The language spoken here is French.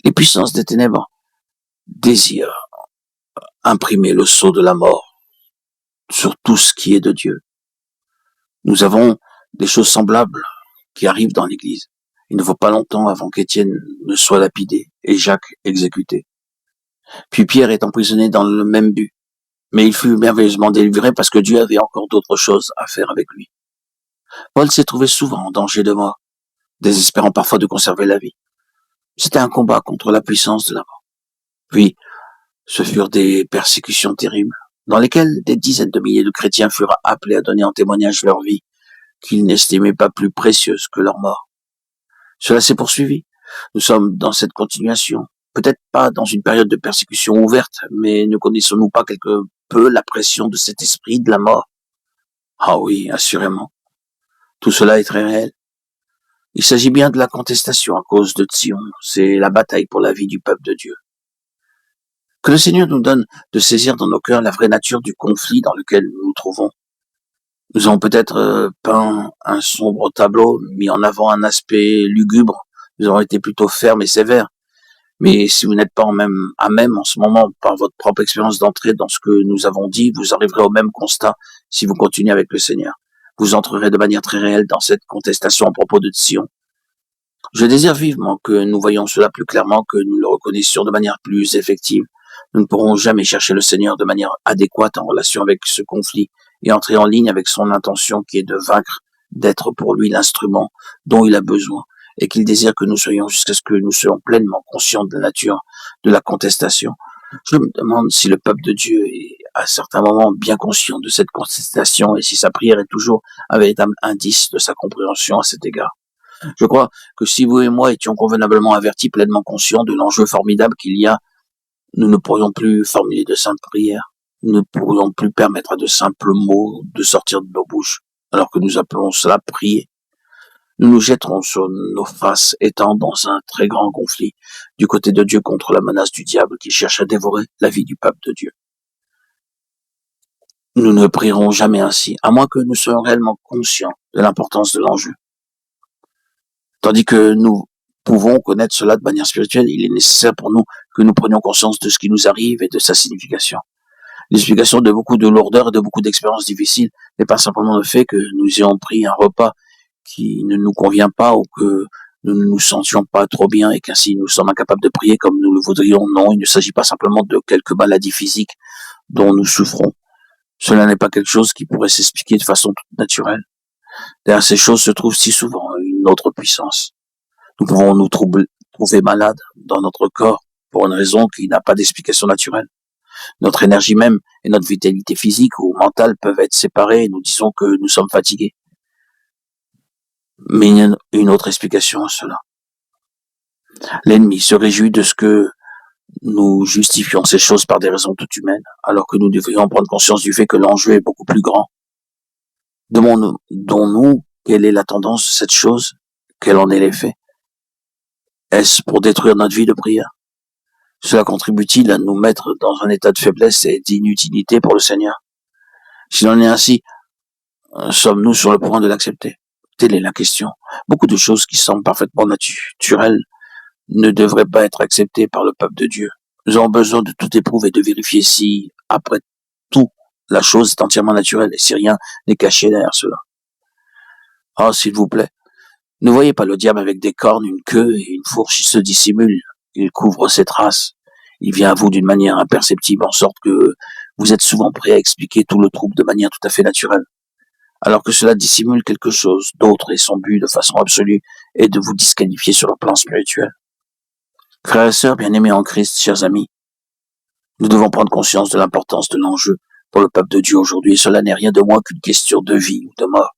Les puissances des ténèbres désirent imprimer le sceau de la mort sur tout ce qui est de Dieu. Nous avons des choses semblables qui arrivent dans l'Église. Il ne faut pas longtemps avant qu'Étienne ne soit lapidé et Jacques exécuté. Puis Pierre est emprisonné dans le même but. Mais il fut merveilleusement délivré parce que Dieu avait encore d'autres choses à faire avec lui. Paul s'est trouvé souvent en danger de mort, désespérant parfois de conserver la vie. C'était un combat contre la puissance de la mort. Puis, ce furent des persécutions terribles, dans lesquelles des dizaines de milliers de chrétiens furent appelés à donner en témoignage leur vie, qu'ils n'estimaient pas plus précieuse que leur mort. Cela s'est poursuivi. Nous sommes dans cette continuation. Peut-être pas dans une période de persécution ouverte, mais ne connaissons-nous pas quelque peu la pression de cet esprit de la mort? Ah oui, assurément. Tout cela est très réel. Il s'agit bien de la contestation à cause de Sion. C'est la bataille pour la vie du peuple de Dieu. Que le Seigneur nous donne de saisir dans nos cœurs la vraie nature du conflit dans lequel nous nous trouvons. Nous avons peut-être peint un sombre tableau, mis en avant un aspect lugubre. Nous avons été plutôt fermes et sévères. Mais si vous n'êtes pas à même en ce moment par votre propre expérience d'entrée dans ce que nous avons dit, vous arriverez au même constat si vous continuez avec le Seigneur. Vous entrerez de manière très réelle dans cette contestation à propos de Sion. Je désire vivement que nous voyions cela plus clairement, que nous le reconnaissions de manière plus effective. Nous ne pourrons jamais chercher le Seigneur de manière adéquate en relation avec ce conflit et entrer en ligne avec son intention qui est de vaincre, d'être pour lui l'instrument dont il a besoin et qu'il désire que nous soyons jusqu'à ce que nous soyons pleinement conscients de la nature de la contestation. Je me demande si le peuple de Dieu est à certains moments bien conscient de cette contestation et si sa prière est toujours un véritable indice de sa compréhension à cet égard. Je crois que si vous et moi étions convenablement avertis, pleinement conscients de l'enjeu formidable qu'il y a, nous ne pourrions plus formuler de simples prières. Nous ne pourrions plus permettre à de simples mots de sortir de nos bouches, alors que nous appelons cela prier. Nous nous jetterons sur nos faces, étant dans un très grand conflit, du côté de Dieu contre la menace du diable qui cherche à dévorer la vie du peuple de Dieu. Nous ne prierons jamais ainsi, à moins que nous soyons réellement conscients de l'importance de l'enjeu. Tandis que nous pouvons connaître cela de manière spirituelle, il est nécessaire pour nous que nous prenions conscience de ce qui nous arrive et de sa signification. L'explication de beaucoup de lourdeur et de beaucoup d'expériences difficiles n'est pas simplement le fait que nous ayons pris un repas qui ne nous convient pas ou que nous ne nous sentions pas trop bien et qu'ainsi nous sommes incapables de prier comme nous le voudrions. Non, il ne s'agit pas simplement de quelques maladies physiques dont nous souffrons. Cela n'est pas quelque chose qui pourrait s'expliquer de façon toute naturelle. Derrière ces choses se trouve si souvent une autre puissance. Nous pouvons nous trouver malades dans notre corps pour une raison qui n'a pas d'explication naturelle. Notre énergie même et notre vitalité physique ou mentale peuvent être séparées et nous disons que nous sommes fatigués. Mais il y a une autre explication à cela. L'ennemi se réjouit de ce que nous justifions ces choses par des raisons toutes humaines, alors que nous devrions prendre conscience du fait que l'enjeu est beaucoup plus grand. Demandons-nous quelle est la tendance de cette chose, quel en est l'effet. Est-ce pour détruire notre vie de prière? Cela contribue-t-il à nous mettre dans un état de faiblesse et d'inutilité pour le Seigneur? S'il en est ainsi, sommes-nous sur le point de l'accepter? Telle est la question. Beaucoup de choses qui semblent parfaitement naturelles ne devraient pas être acceptées par le peuple de Dieu. Nous avons besoin de tout éprouver et de vérifier si, après tout, la chose est entièrement naturelle et si rien n'est caché derrière cela. Oh, s'il vous plaît, ne voyez pas le diable avec des cornes, une queue et une fourche, il se dissimule, il couvre ses traces, il vient à vous d'une manière imperceptible en sorte que vous êtes souvent prêt à expliquer tout le trouble de manière tout à fait naturelle, alors que cela dissimule quelque chose d'autre et son but de façon absolue est de vous disqualifier sur le plan spirituel. Frères et sœurs bien-aimés en Christ, chers amis, nous devons prendre conscience de l'importance de l'enjeu pour le peuple de Dieu aujourd'hui et cela n'est rien de moins qu'une question de vie ou de mort.